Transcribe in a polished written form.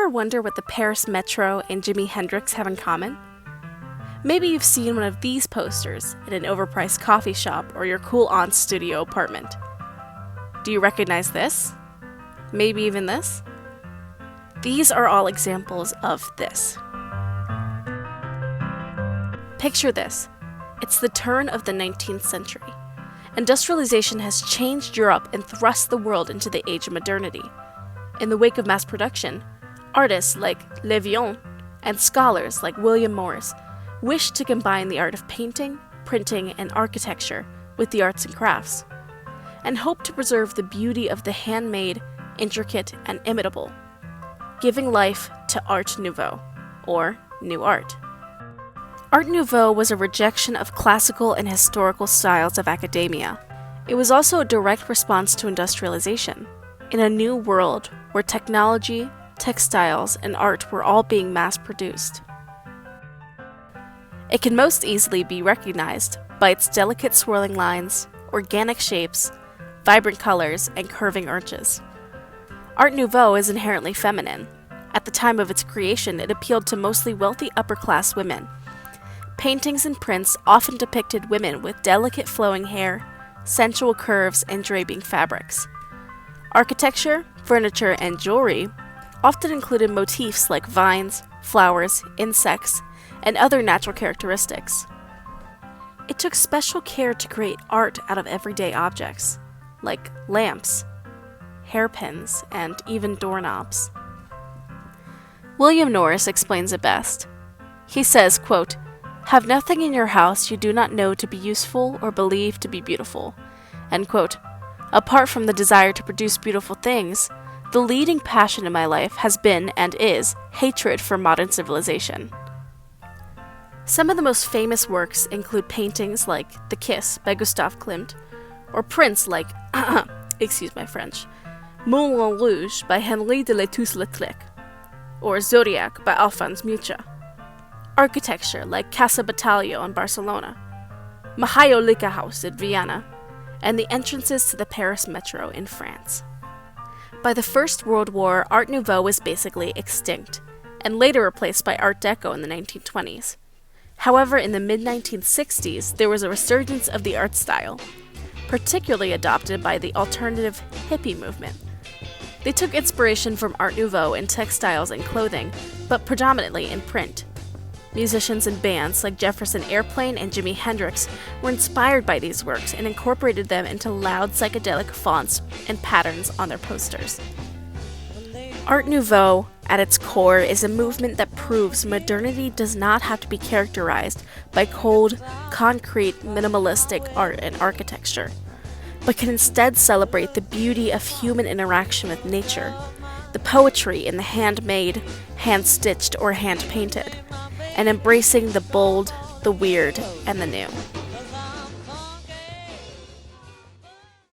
ever wonder what the Paris Metro and Jimi Hendrix have in common? Maybe you've seen one of these posters in an overpriced coffee shop or your cool aunt's studio apartment. Do you recognize this? Maybe even this? These are all examples of this. Picture this. It's the turn of the 19th century. Industrialization has changed Europe and thrust the world into the age of modernity. In the wake of mass production, artists like Le Vion and scholars like William Morris wished to combine the art of painting, printing, and architecture with the arts and crafts, and hoped to preserve the beauty of the handmade, intricate, and imitable, giving life to Art Nouveau, or New Art. Art Nouveau was a rejection of classical and historical styles of academia. It was also a direct response to industrialization, in a new world where technology, textiles, and art were all being mass-produced. It can most easily be recognized by its delicate swirling lines, organic shapes, vibrant colors, and curving arches. Art Nouveau is inherently feminine. At the time of its creation, it appealed to mostly wealthy upper-class women. Paintings and prints often depicted women with delicate flowing hair, sensual curves, and draping fabrics. Architecture, furniture, and jewelry often included motifs like vines, flowers, insects, and other natural characteristics. It took special care to create art out of everyday objects, like lamps, hairpins, and even doorknobs. William Norris explains it best. He says, quote, "Have nothing in your house you do not know to be useful or believe to be beautiful." End quote. Apart from the desire to produce beautiful things, the leading passion in my life has been and is hatred for modern civilization. Some of the most famous works include paintings like The Kiss by Gustave Klimt, or prints like, excuse my French, Moulin Rouge by Henri de Letouce-Lautrec, or Zodiac by Alphonse Mucha. Architecture like Casa Battaglio in Barcelona, Majolica House in Vienna, and the entrances to the Paris Metro in France. By the First World War, Art Nouveau was basically extinct, and later replaced by Art Deco in the 1920s. However, in the mid-1960s, there was a resurgence of the art style, particularly adopted by the alternative hippie movement. They took inspiration from Art Nouveau in textiles and clothing, but predominantly in print. Musicians and bands like Jefferson Airplane and Jimi Hendrix were inspired by these works and incorporated them into loud psychedelic fonts and patterns on their posters. Art Nouveau, at its core, is a movement that proves modernity does not have to be characterized by cold, concrete, minimalistic art and architecture, but can instead celebrate the beauty of human interaction with nature, the poetry in the handmade, hand-stitched, or hand-painted, and embracing the bold, the weird, and the new.